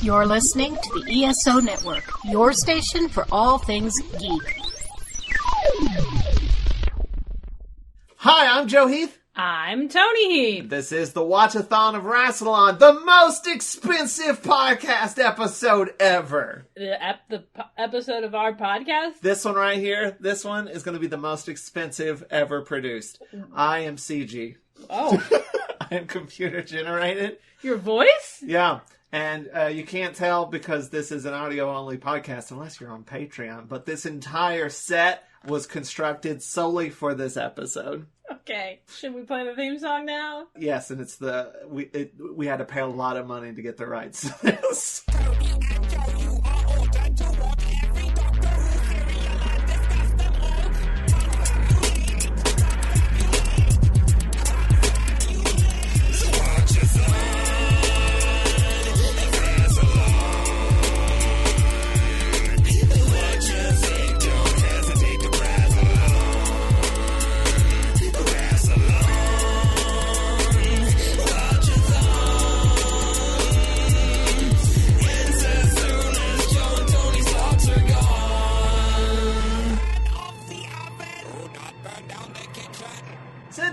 You're listening to the ESO Network, your station for all things geek. Hi, I'm Joe Heath. I'm Toni Heath. This is the Watch-A-Thon of Rassilon, the most expensive podcast episode ever. The episode of our podcast? This one right here, this one is going to be the most expensive ever produced. I am CG. Oh. I am computer generated. Your voice? Yeah. And you can't tell because this is an audio-only podcast unless you're on Patreon. But this entire set was constructed solely for this episode. Okay. Should we play the theme song now? Yes, and it's we had to pay a lot of money to get the rights to this.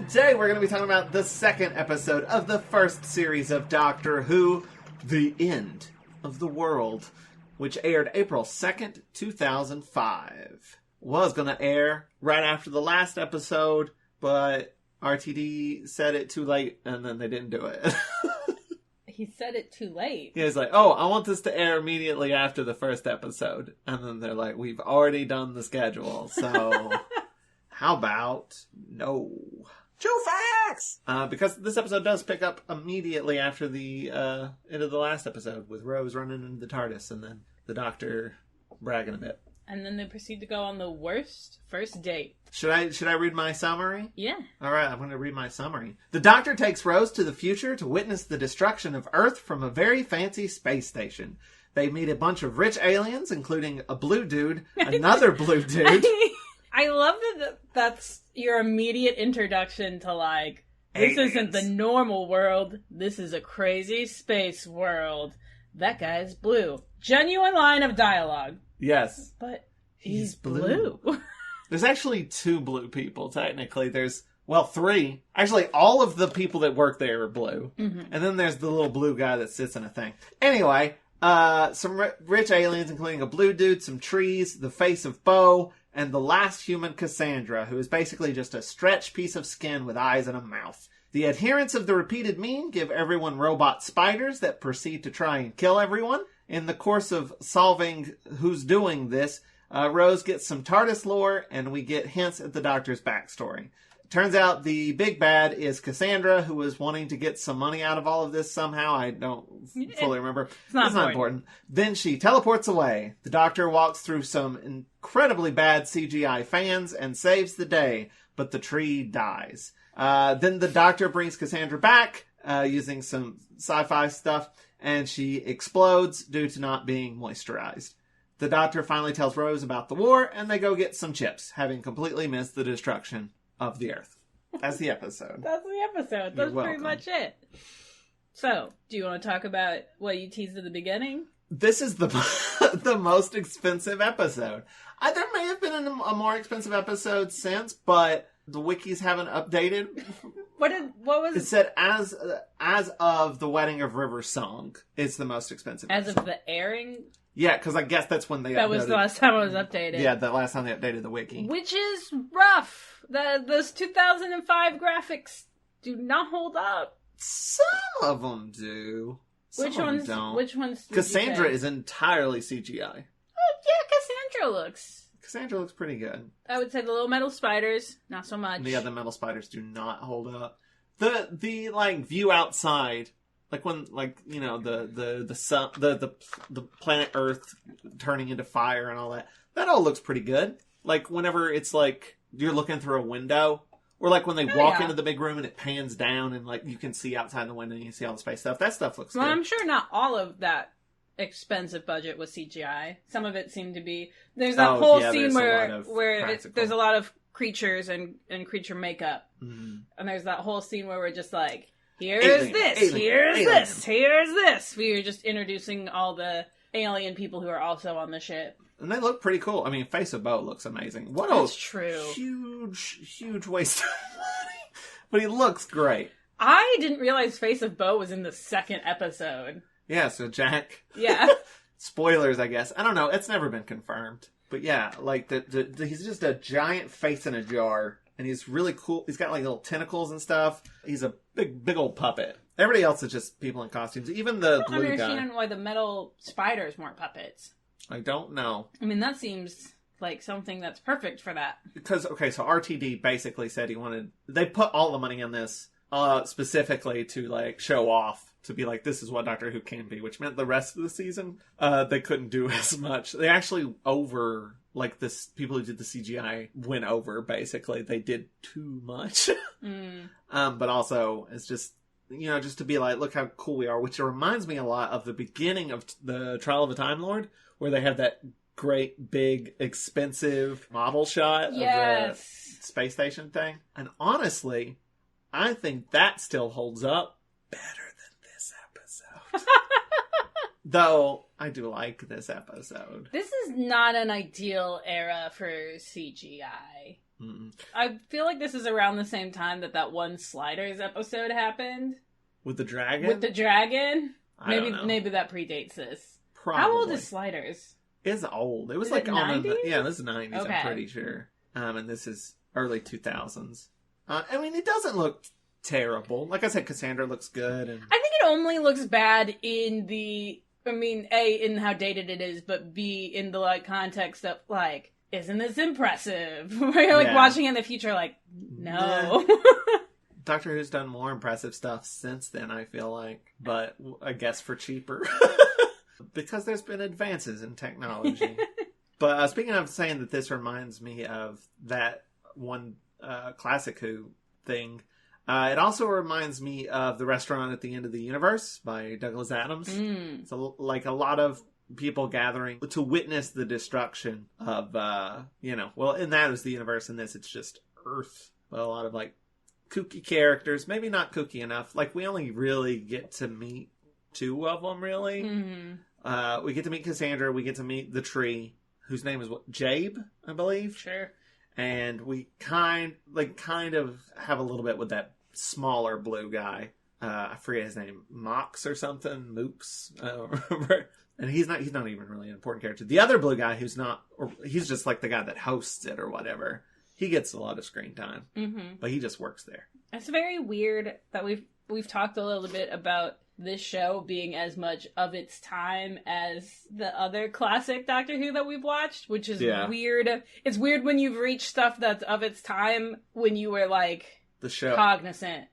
Today we're going to be talking about the second episode of the first series of Doctor Who, The End of the World, which aired April 2nd, 2005. Was going to air right after the last episode, but RTD said it too late, and then they didn't do it. He said it too late. He was like, oh, I want this to air immediately after the first episode. And then they're like, we've already done the schedule, so how about no? True facts! Because this episode does pick up immediately after the end of the last episode with Rose running into the TARDIS and then the Doctor bragging a bit. And then they proceed to go on the worst first date. Should I read my summary? Yeah. Alright, I'm going to read my summary. The Doctor takes Rose to the future to witness the destruction of Earth from a very fancy space station. They meet a bunch of rich aliens, including a blue dude, another blue dude. I love that that's your immediate introduction to, like, this aliens. Isn't the normal world. This is a crazy space world. That guy's blue. Genuine line of dialogue. Yes. But he's blue. There's actually two blue people, technically. There's, well, three. Actually, all of the people that work there are blue. Mm-hmm. And then there's the little blue guy that sits in a thing. Anyway, some rich aliens, including a blue dude, some trees, the face of Bo, and the last human, Cassandra, who is basically just a stretched piece of skin with eyes and a mouth. The adherents of the repeated meme give everyone robot spiders that proceed to try and kill everyone. In the course of solving who's doing this, Rose gets some TARDIS lore, and we get hints at the Doctor's backstory. Turns out the big bad is Cassandra, who was wanting to get some money out of all of this somehow. I don't fully remember. It's not important. Then she teleports away. The Doctor walks through some incredibly bad CGI fans and saves the day, but the tree dies. Then the Doctor brings Cassandra back using some sci-fi stuff, and she explodes due to not being moisturized. The Doctor finally tells Rose about the war, and they go get some chips, having completely missed the destruction of the Earth. That's the episode. That's pretty much it. So, do you want to talk about what you teased at the beginning? This is the most expensive episode. There may have been a more expensive episode since, but the wikis haven't updated. What was it? It said as of the wedding of River Song, it's the most expensive. As episode. of the airing? Yeah, because I guess that's when they That was the last time it was updated. Yeah, the last time they updated the wiki. Which is rough. Those 2005 graphics do not hold up. Some of them do. Which ones don't. Which ones? Cassandra is entirely CGI. Yeah, Cassandra looks pretty good. I would say the little metal spiders, not so much. The other metal spiders do not hold up. The like view outside, like when the sun, the planet Earth turning into fire and all that. That all looks pretty good. Like whenever it's like you're looking through a window. Or like when they walk into the big room and it pans down and like you can see outside the window and you see all the space stuff. That stuff looks good. Well, I'm sure not all of that expensive budget was CGI. Some of it seemed to be... There's that whole scene where there's a lot of creatures and creature makeup. Mm-hmm. And there's that whole scene where we're just like, Here's this. We were just introducing all the alien people who are also on the ship. And they look pretty cool. I mean, Face of Bo looks amazing. That's true. Huge waste of money. But he looks great. I didn't realize Face of Bo was in the second episode. Yeah, so Jack. Yeah. Spoilers, I guess. I don't know. It's never been confirmed. But yeah, like, he's just a giant face in a jar. And he's really cool. He's got, like, little tentacles and stuff. He's a big old puppet. Everybody else is just people in costumes. Even the blue guy. I don't understand why the metal spiders weren't puppets. I don't know. I mean, that seems like something that's perfect for that. Because, okay, so RTD basically said they put all the money in this specifically to, like, show off. To be like, this is what Doctor Who can be. Which meant the rest of the season, they couldn't do as much. They actually like, this, people who did the CGI went over, basically. They did too much. But also, it's just, just to be like, look how cool we are. Which reminds me a lot of the beginning of the Trial of a Time Lord, where they have that great, big, expensive model shot of the space station thing. And honestly, I think that still holds up better than this episode. Though, I do like this episode. This is not an ideal era for CGI. Mm-mm. I feel like this is around the same time that one Sliders episode happened. With the dragon? With the dragon? I don't know. Maybe that predates this. Probably. How old is Sliders? It's old. It was like on 90s? Yeah, this is 90s, okay. I'm pretty sure. And this is early 2000s. I mean, it doesn't look terrible. Like I said, Cassandra looks good. And I think it only looks bad in A, in how dated it is, but B, in the, like, context of, like, isn't this impressive? Where you're, like, watching in the future, like, no. Doctor Who's done more impressive stuff since then, I feel like. But I guess for cheaper. Because there's been advances in technology. But speaking of saying that this reminds me of that one Classic Who thing, it also reminds me of The Restaurant at the End of the Universe by Douglas Adams. So, like, a lot of people gathering to witness the destruction of, and that is the universe. In this, it's just Earth. But a lot of, like, kooky characters. Maybe not kooky enough. Like, we only really get to meet 2 of them, really. Mm-hmm. We get to meet Cassandra. We get to meet the tree, whose name is Jabe, I believe. Sure. And we kind of have a little bit with that smaller blue guy. I forget his name, Mox or something, Mooks. I don't remember. And he's not even really an important character. The other blue guy he's just like the guy that hosts it or whatever. He gets a lot of screen time, but he just works there. It's very weird that we've talked a little bit about this show being as much of its time as the other classic Doctor Who that we've watched, which is weird. It's weird when you've reached stuff that's of its time when you were, like, the show cognizant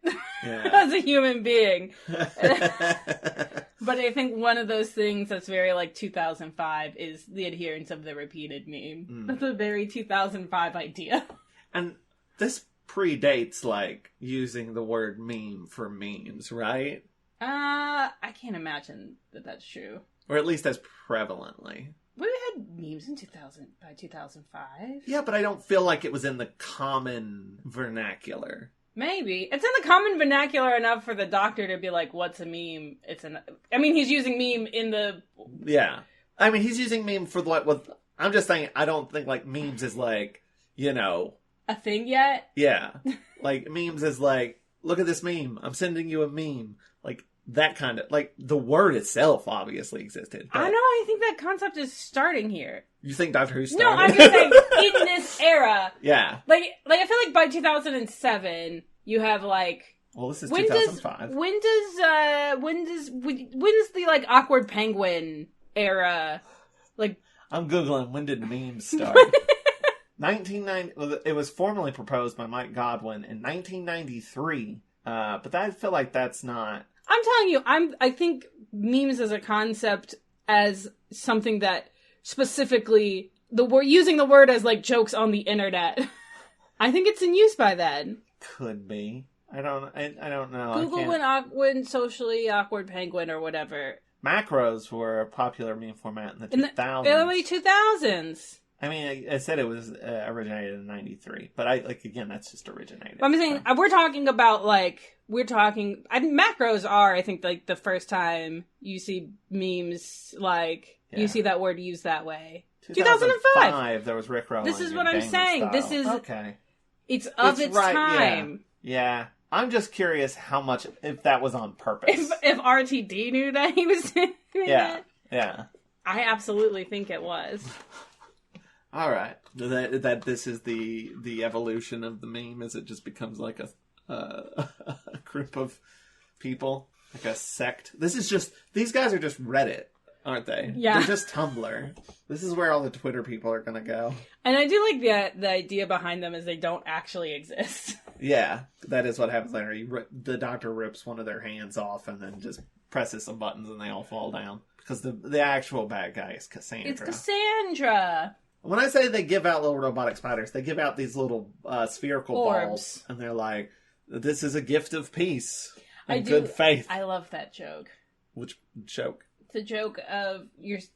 as a human being. But I think one of those things that's very, like, 2005 is the adherence of the repeated meme. That's a very 2005 idea. And this predates, like, using the word meme for memes, right? I can't imagine that that's true. Or at least as prevalently. We had memes in 2005. Yeah, but I don't feel like it was in the common vernacular. Maybe. It's in the common vernacular enough for the Doctor to be like, what's a meme? He's using meme in the... Yeah. I mean, he's using meme for I'm just saying, I don't think, like, memes is like, a thing yet? Yeah. Like, memes is like, look at this meme. I'm sending you a meme. Like, that kind of... Like, the word itself obviously existed. I know. I think that concept is starting here. You think Doctor Who started? No, I'm just saying, in this era. Yeah. Like I feel like by 2007, you have, like... Well, this is 2005. When's the, like, awkward penguin era? Like... I'm Googling, when did memes start? 1990... Well, it was formally proposed by Mike Godwin in 1993. But I feel like that's not... I'm telling you, I think memes as a concept, as something that specifically using the word as, like, jokes on the internet. I think it's in use by then. Could be. I don't know. Google when socially awkward penguin or whatever. Macros were a popular meme format in the 2000s. Early 2000s. I mean, I said it was originated in 93, but again, that's just originated. I'm saying, we're talking about, macros are, I think, like, the first time you see memes, you see that word used that way. 2005! There was Rickrolling. This is what I'm saying. Style. This is... Okay. It's of its right, Yeah. time. Yeah. I'm just curious how much, if that was on purpose. If RTD knew that he was doing that. Yeah. I absolutely think it was. All right. That this is the evolution of the meme, as it just becomes like a group of people, like a sect. These guys are just Reddit, aren't they? Yeah. They're just Tumblr. This is where all the Twitter people are going to go. And I do like the idea behind them is they don't actually exist. Yeah, that is what happens later. The doctor rips one of their hands off and then just presses some buttons and they all fall down. Because the actual bad guy is Cassandra. It's Cassandra! When I say they give out little robotic spiders, they give out these little spherical orbs. Balls. And they're like, this is a gift of peace and good faith. I love that joke. Which joke? The joke of,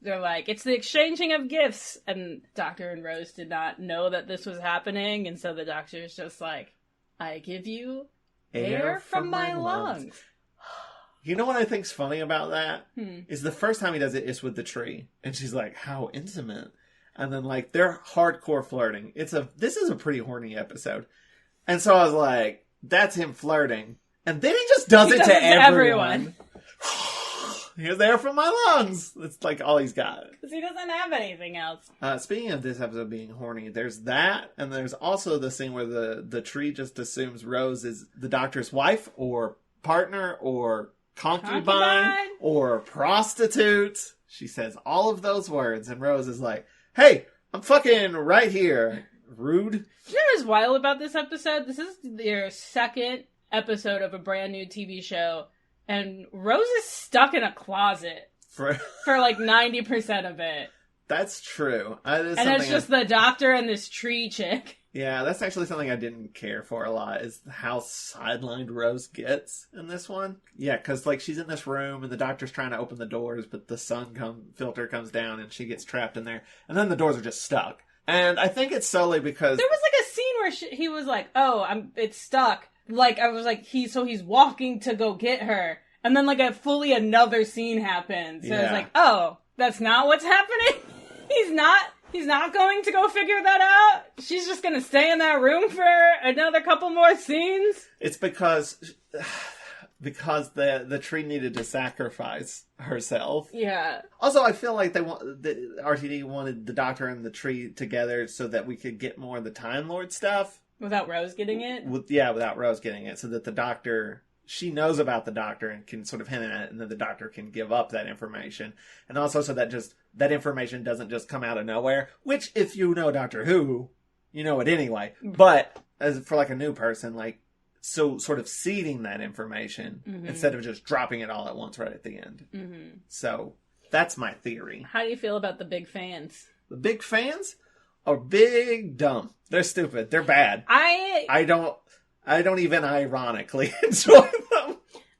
they're like, it's the exchanging of gifts. And Doctor and Rose did not know that this was happening. And so the Doctor's just like, I give you air from my lungs. You know what I think's funny about that? Is the first time he does it is with the tree. And she's like, how intimate. And then, they're hardcore flirting. This is a pretty horny episode. And so I was like, that's him flirting. And then he just does it to everyone. Here's air from my lungs. That's all he's got. Because he doesn't have anything else. Speaking of this episode being horny, there's that. And there's also the scene where the tree just assumes Rose is the Doctor's wife or partner or concubine or prostitute. She says all of those words. And Rose is like, hey, I'm fucking right here. Rude. You know what's wild about this episode? This is their second episode of a brand new TV show, and Rose is stuck in a closet for 90% of it. That's true. And it's just the Doctor and this tree chick. Yeah, that's actually something I didn't care for a lot, is how sidelined Rose gets in this one. Yeah, because, she's in this room, and the Doctor's trying to open the doors, but the sun filter comes down, and she gets trapped in there. And then the doors are just stuck. And I think it's solely because... There was, a scene where he was like, it's stuck. I was like, he's walking to go get her. And then, another scene happens. So it's like, oh, that's not what's happening? He's not going to go figure that out? She's just going to stay in that room for another couple more scenes? It's because the tree needed to sacrifice herself. Yeah. Also, I feel like RTD wanted the Doctor and the tree together so that we could get more of the Time Lord stuff. Without Rose getting it? Without Rose getting it. So that the Doctor... She knows about the Doctor and can sort of hint at it, and then the Doctor can give up that information. And also so that information doesn't just come out of nowhere, which, if you know Doctor Who, you know it anyway. But as for a new person, so sort of seeding that information instead of just dropping it all at once right at the end. Mm-hmm. So that's my theory. How do you feel about the big fans? The big fans are big dumb. They're stupid. They're bad. I don't even ironically enjoy them.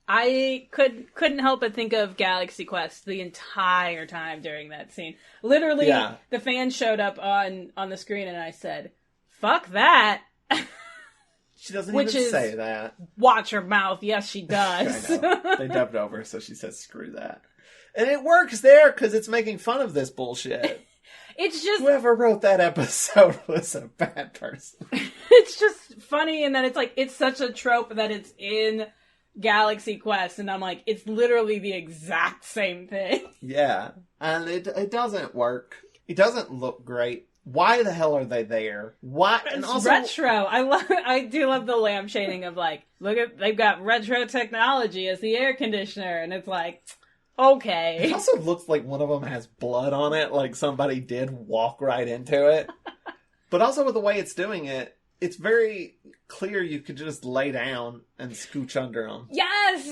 I couldn't help but think of Galaxy Quest the entire time during that scene. Literally, the fans showed up on the screen and I said, fuck that. She doesn't even say that. Watch her mouth. Yes, she does. I know. They dubbed over, so she says, screw that. And it works there because it's making fun of this bullshit. It's just... Whoever wrote that episode was a bad person. It's just funny in that it's such a trope that it's in Galaxy Quest, and I'm like, it's literally the exact same thing. Yeah, and it doesn't work. It doesn't look great. Why the hell are they there? Why? It's and also retro. I do love the lampshading of they've got retro technology as the air conditioner, and it's like... Okay. It also looks like one of them has blood on it, like somebody did walk right into it. But also with the way it's doing it, it's very clear you could just lay down and scooch under them. Yes!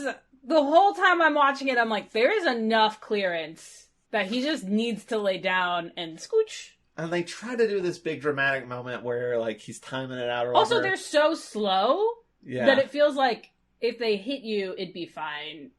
The whole time I'm watching it, I'm like, there is enough clearance that he just needs to lay down and scooch. And they try to do this big dramatic moment where, he's timing it out or Also, whatever. they're so slow that it feels like if they hit you, it'd be fine.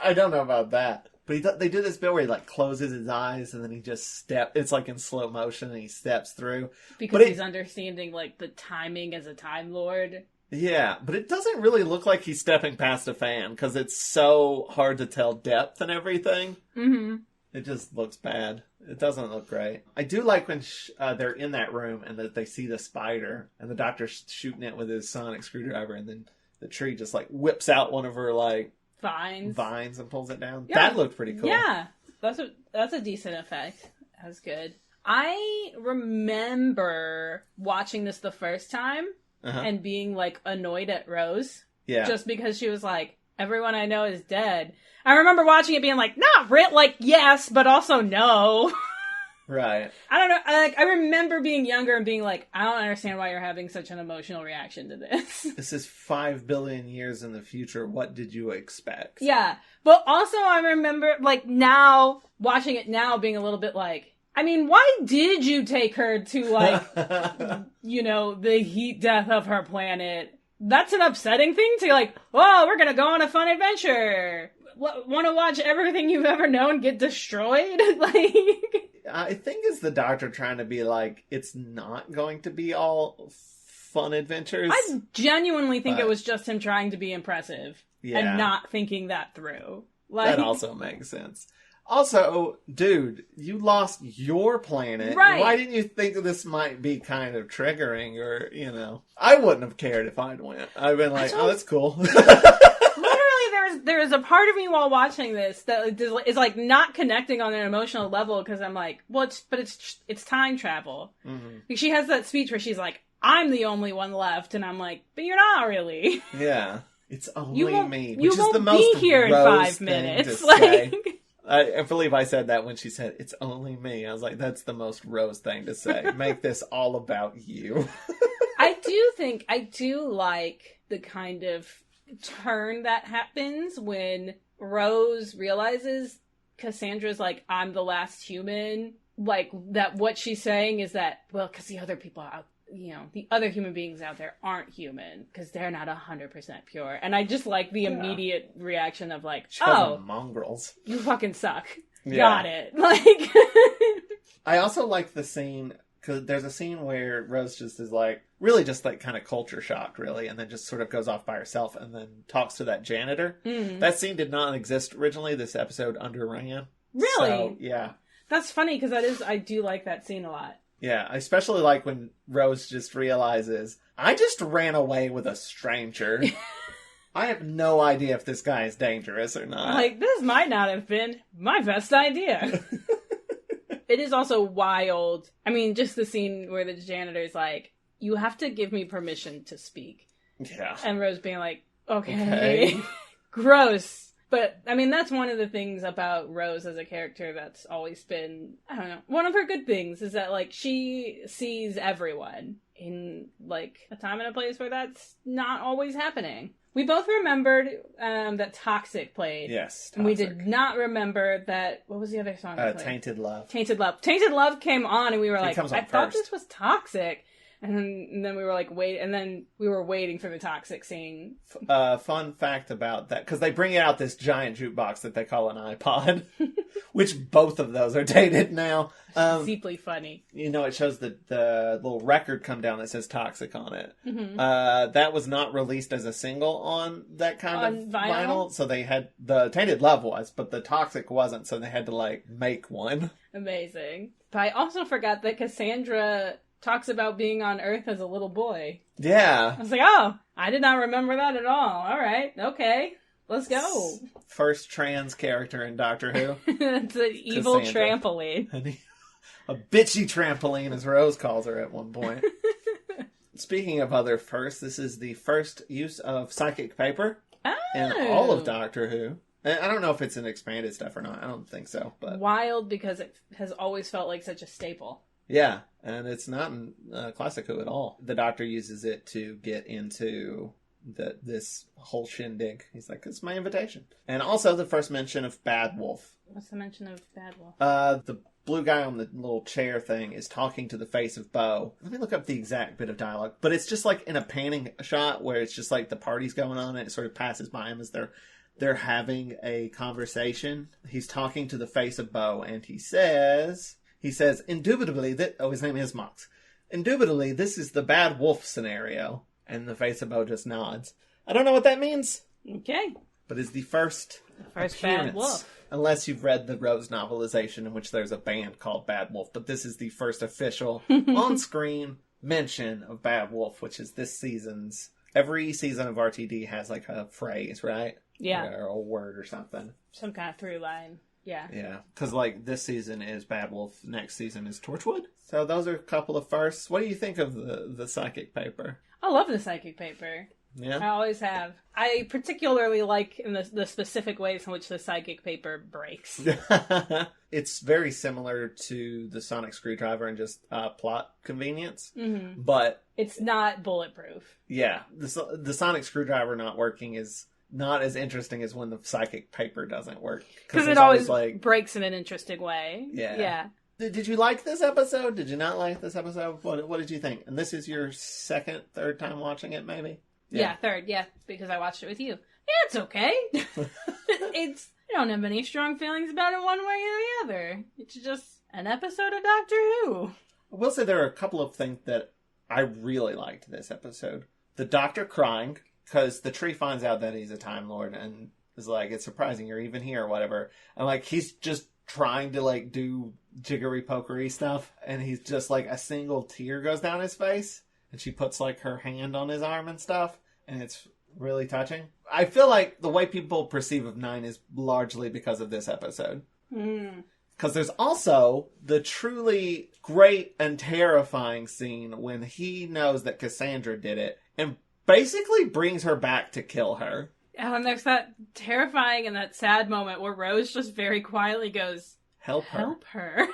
I don't know about that. But they do this bit where he, like, closes his eyes and then he just it's like in slow motion and he steps through. Because he's understanding, like, the timing as a Time Lord. Yeah, but it doesn't really look like he's stepping past a fan because it's so hard to tell depth and everything. Mm-hmm. It just looks bad. It doesn't look great. I do like when they're in that room and that they see the spider and the doctor's shooting it with his sonic screwdriver and then the tree just, like, whips out one of her, like, vines and pulls it down. Yeah. That looked pretty cool. Yeah, that's a decent effect. That was good. I remember watching this the first time and being, like, annoyed at Rose. Yeah. Just because she was like, everyone I know is dead. I remember watching it being like, not real, like, yes, but also no. Right. I don't know. I remember being younger and being like, I don't understand why you're having such an emotional reaction to this. This is 5 billion years in the future. What did you expect? Yeah. But also I remember, like, now, watching it now, being a little bit like, I mean, why did you take her to, like, you know, the heat death of her planet? That's an upsetting thing to, like, whoa, we're gonna go on a fun adventure. Want to watch everything you've ever known get destroyed? Like, I think it's the Doctor trying to be like, it's not going to be all fun adventures. I genuinely think it was just him trying to be impressive and not thinking that through. Like, that also makes sense. Also, dude, you lost your planet. Right. Why didn't you think this might be kind of triggering or, you know? I wouldn't have cared if I'd went. I'd been like, oh, that's cool. Literally, there is a part of me while watching this that is like not connecting on an emotional level because I'm like, well, it's time travel. Mm-hmm. She has that speech where she's like, I'm the only one left, and I'm like, but you're not really. Yeah. It's only me. You won't be here in 5 minutes. Like, I believe I said that when she said, it's only me. I was like, that's the most Rose thing to say. Make this all about you. I do like the kind of turn that happens when Rose realizes Cassandra's like, I'm the last human. Like, that what she's saying is that, well, because the other people out, you know, the other human beings out there aren't human because they're not 100% pure. And I just like the immediate reaction of like, oh, mongrels, you fucking suck. Yeah. Got it. Like, I also like the scene because there's a scene where Rose just is like, really just like kind of culture shocked, really, and then just sort of goes off by herself and then talks to that janitor. Mm. That scene did not exist originally. This episode underran. Really? So, yeah. That's funny because I do like that scene a lot. Yeah, I especially like when Rose just realizes, I just ran away with a stranger. I have no idea if this guy is dangerous or not. Like, this might not have been my best idea. It is also wild. I mean, just the scene where the janitor's like, you have to give me permission to speak. Yeah. And Rose being like, okay. Gross. But, I mean, that's one of the things about Rose as a character that's always been, I don't know, one of her good things is that, like, she sees everyone in, like, a time and a place where that's not always happening. We both remembered that Toxic played. Yes, Toxic. And we did not remember that, what was the other song that played? Tainted Love. Tainted Love. Tainted Love came on and we were like, I thought this was Toxic. And then we were like, we were waiting for the Toxic scene. Fun fact about that, because they bring out this giant jukebox that they call an iPod, which both of those are dated now. Deeply funny. You know, it shows the little record come down that says Toxic on it. Mm-hmm. That was not released as a single on that kind of vinyl. So they had, the Tainted Love was, but the Toxic wasn't, so they had to, like, make one. Amazing. But I also forgot that Cassandra talks about being on Earth as a little boy. Yeah. I was like, oh, I did not remember that at all. All right, okay, let's go. First trans character in Doctor Who. It's an evil trampoline. A bitchy trampoline, as Rose calls her at one point. Speaking of other firsts, this is the first use of psychic paper in all of Doctor Who. And I don't know if it's in expanded stuff or not. I don't think so. But wild, because it has always felt like such a staple. Yeah, and it's not in Classic Who at all. The Doctor uses it to get into this whole shindig. He's like, it's my invitation. And also the first mention of Bad Wolf. What's the mention of Bad Wolf? The blue guy on the little chair thing is talking to the face of Bo. Let me look up the exact bit of dialogue. But it's just like in a panning shot where it's just like the party's going on and it sort of passes by him as they're they're having a conversation. He's talking to the face of Bo, and he says, indubitably, his name is Mox. Indubitably, this is the bad wolf scenario. And the face of Bo just nods. I don't know what that means. Okay. But it's the first appearance. Bad wolf. Unless you've read the Rose novelization in which there's a band called Bad Wolf. But this is the first official on-screen mention of Bad Wolf, which is this season's... Every season of RTD has like a phrase, right? Yeah. Or a word or something. Some kind of through line. Yeah. Yeah. Because like this season is Bad Wolf. Next season is Torchwood. So those are a couple of firsts. What do you think of the psychic paper? I love the psychic paper. Yeah. I always have. I particularly like in the specific ways in which the psychic paper breaks. It's very similar to the sonic screwdriver and just plot convenience. Mm-hmm. But... It's not bulletproof. Yeah. The sonic screwdriver not working is not as interesting as when the psychic paper doesn't work. Because it always like... breaks in an interesting way. Yeah. Yeah. Did you like this episode? Did you not like this episode? What did you think? And this is your second, third time watching it, maybe? Yeah, third, because I watched it with you. Yeah, it's okay. I don't have any strong feelings about it one way or the other. It's just an episode of Doctor Who. I will say there are a couple of things that I really liked this episode. The Doctor crying, because the tree finds out that he's a Time Lord and is like, it's surprising you're even here or whatever. And like, he's just trying to like do jiggery-pokery stuff, and he's just like, a single tear goes down his face. And she puts, like, her hand on his arm and stuff. And it's really touching. I feel like the way people perceive of 9 is largely because of this episode. Because there's also the truly great and terrifying scene when he knows that Cassandra did it. And basically brings her back to kill her. And there's that terrifying and that sad moment where Rose just very quietly goes, Help her.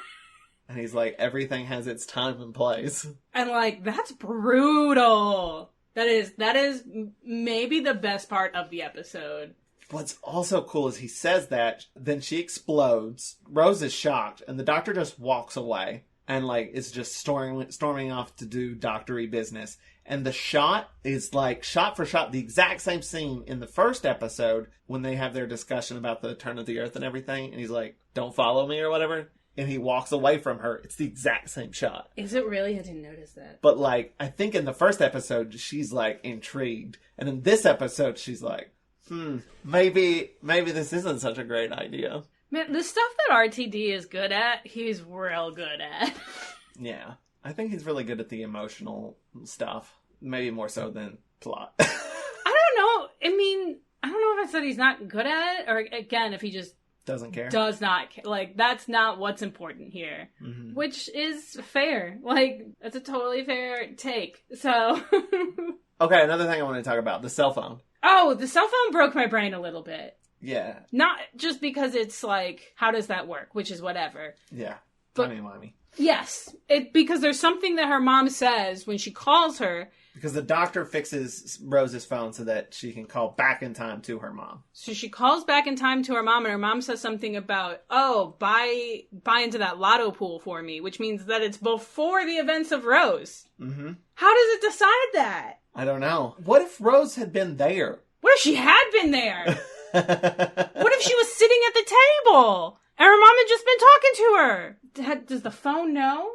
And he's like, everything has its time and place. And like, that's brutal. That is maybe the best part of the episode. What's also cool is he says that, then she explodes. Rose is shocked, and the Doctor just walks away. And like, is just storming off to do doctory business. And the shot is like, shot for shot, the exact same scene in the first episode when they have their discussion about the turn of the earth and everything. And he's like, don't follow me or whatever. And he walks away from her. It's the exact same shot. Is it really? I didn't notice that. But, like, I think in the first episode, she's, like, intrigued. And in this episode, she's like, maybe this isn't such a great idea. Man, the stuff that RTD is good at, he's real good at. Yeah. I think he's really good at the emotional stuff. Maybe more so than plot. I don't know. I mean, I don't know if I said he's not good at it, or, again, if he just... Doesn't care. Does not care. Like, that's not what's important here. Mm-hmm. Which is fair. Like, that's a totally fair take. So... Okay, another thing I want to talk about. The cell phone. Oh, the cell phone broke my brain a little bit. Yeah. Not just because it's like, how does that work? Which is whatever. Yeah. But, Timey-wimey. Yes. Because there's something that her mom says when she calls her... Because the Doctor fixes Rose's phone so that she can call back in time to her mom. So she calls back in time to her mom, and her mom says something about, buy into that lotto pool for me, which means that it's before the events of Rose. Mm-hmm. How does it decide that? I don't know. What if Rose had been there? What if she had been there? What if she was sitting at the table, and her mom had just been talking to her? Does the phone know?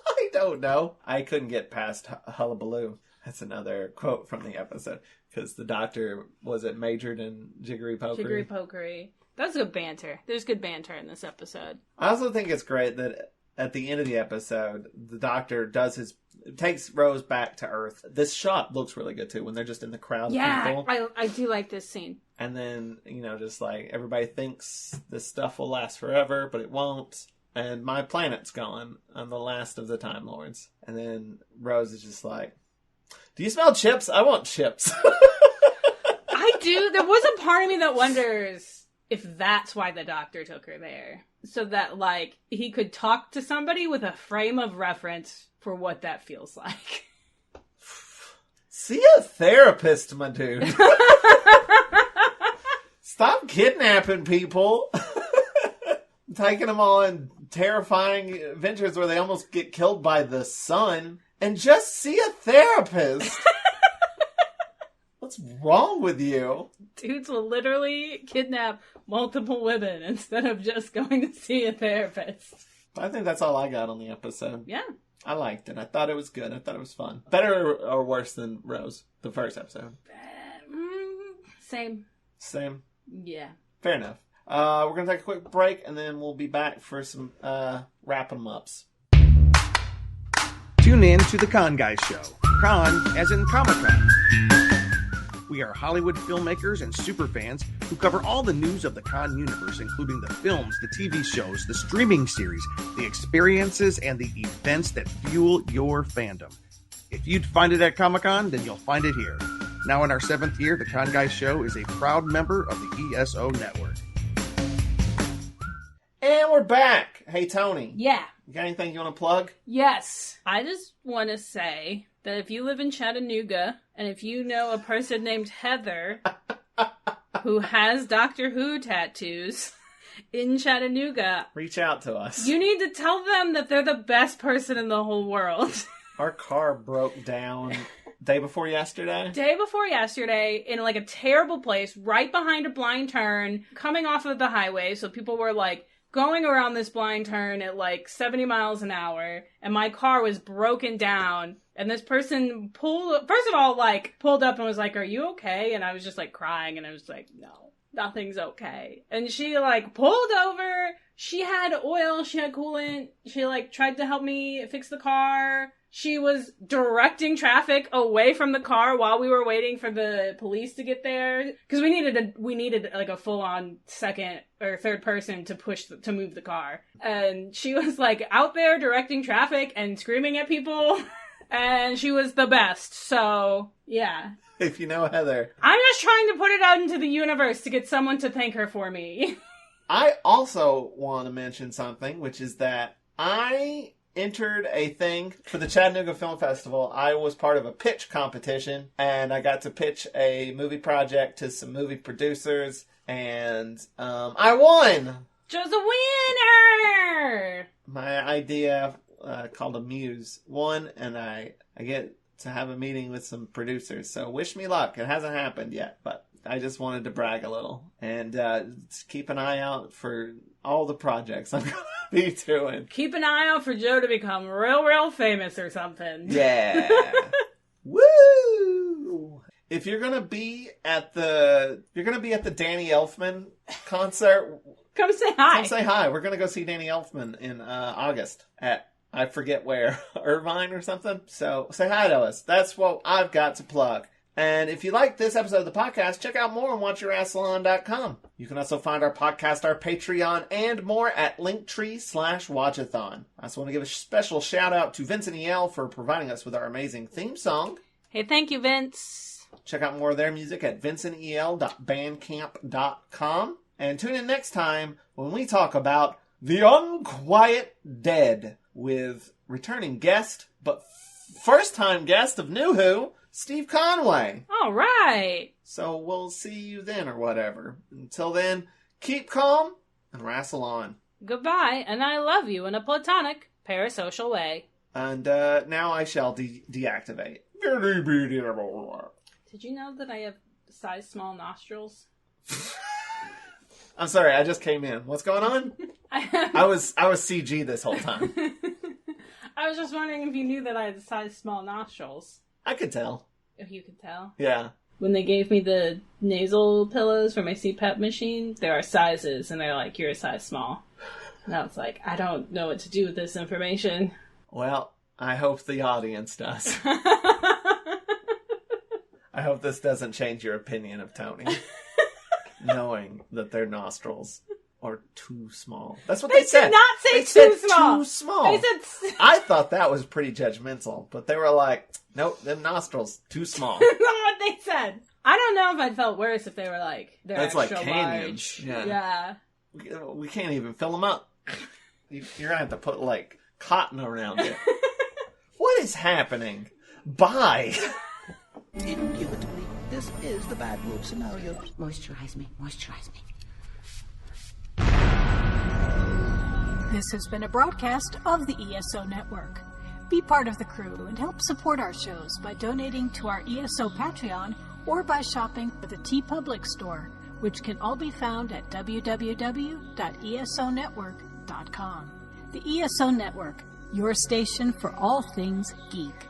I don't know. I couldn't get past hullabaloo. That's another quote from the episode. Because the Doctor, majored in jiggery-pokery? Jiggery-pokery. That's good banter. There's good banter in this episode. I also think it's great that at the end of the episode, the Doctor takes Rose back to Earth. This shot looks really good, too, when they're just in the crowd of people. Yeah, I do like this scene. And then, just like, everybody thinks this stuff will last forever, but it won't. And my planet's gone. I'm the last of the Time Lords. And then Rose is just like, do you smell chips? I want chips. I do. There was a part of me that wonders if that's why the Doctor took her there. So that, like, he could talk to somebody with a frame of reference for what that feels like. See a therapist, my dude. Stop kidnapping people. Taking them on terrifying adventures where they almost get killed by the sun, and just see a therapist. What's wrong with you? Dudes will literally kidnap multiple women instead of just going to see a therapist. I think that's all I got on the episode. Yeah. I liked it. I thought it was good. I thought it was fun. Better or worse than Rose, the first episode? Same. Same? Yeah. Fair enough. We're going to take a quick break, and then we'll be back for some wrap 'em ups. Tune in to The Con Guys Show. Con as in Comic-Con. We are Hollywood filmmakers and superfans who cover all the news of the con universe, including the films, the TV shows, the streaming series, the experiences, and the events that fuel your fandom. If you'd find it at Comic-Con, then you'll find it here. Now in our 7th year, the Con Guys Show is a proud member of the ESO Network. And we're back. Hey, Toni. Yeah. You got anything you want to plug? Yes. I just want to say that if you live in Chattanooga, and if you know a person named Heather who has Doctor Who tattoos in Chattanooga, reach out to us. You need to tell them that they're the best person in the whole world. Our car broke down day before yesterday. Day before yesterday in like a terrible place right behind a blind turn coming off of the highway. So people were like going around this blind turn at like 70 miles an hour, and my car was broken down, and this person pulled up and was like, "Are you okay?" And I was just like crying, and I was like, "No, nothing's okay." And she like pulled over, she had oil, she had coolant, she like tried to help me fix the car. She was directing traffic away from the car while we were waiting for the police to get there. Because we needed like a full-on second or third person to move the car. And she was like out there directing traffic and screaming at people. And she was the best. So, yeah. If you know Heather. I'm just trying to put it out into the universe to get someone to thank her for me. I also want to mention something, which is that I entered a thing for the Chattanooga Film Festival. I was part of a pitch competition, and I got to pitch a movie project to some movie producers, and I won! Joe's a winner! My idea, called a Muse, won, and I get to have a meeting with some producers, so wish me luck. It hasn't happened yet, but I just wanted to brag a little, and keep an eye out for all the projects I'm going to be doing. Keep an eye out for Joe to become real famous or something. Yeah. Woo! If you're going to be at the Danny Elfman concert, come say hi. Come say hi. We're going to go see Danny Elfman in August at, I forget where, Irvine or something. So say hi to us. That's what I've got to plug. And if you like this episode of the podcast, check out more on WatchArassalon.com. You can also find our podcast, our Patreon, and more at Linktree/Watch-A-Thon. I also want to give a special shout out to Vince and EL for providing us with our amazing theme song. Hey, thank you, Vince. Check out more of their music at vincentel.bandcamp.com. And tune in next time when we talk about The Unquiet Dead with returning guest, but first-time guest of New Who, Steve Conway. All right. So we'll see you then or whatever. Until then, keep calm and wrestle on. Goodbye, and I love you in a platonic, parasocial way. And now I shall deactivate. Did you know that I have size small nostrils? I'm sorry, I just came in. What's going on? I was CG this whole time. I was just wondering if you knew that I had size small nostrils. I could tell. If you could tell? Yeah. When they gave me the nasal pillows for my CPAP machine, there are sizes, and they're like, you're a size small. And I was like, I don't know what to do with this information. Well, I hope the audience does. I hope this doesn't change your opinion of Toni. Knowing that their nostrils are too small. That's what they said. Did not say they too said small. Too small. They said... I thought that was pretty judgmental, but they were like, nope, them nostrils too small. That's not what they said. I don't know if I'd felt worse if they were like, they're That's extra like canyons. large. Yeah. We can't even fill them up. You're going to have to put like cotton around it. What is happening? Bye. Indubitably, this is the bad wolf scenario. Moisturize me. This has been a broadcast of the ESO Network. Be part of the crew and help support our shows by donating to our ESO Patreon or by shopping at the TeePublic store, which can all be found at www.esonetwork.com. The ESO Network, your station for all things geek.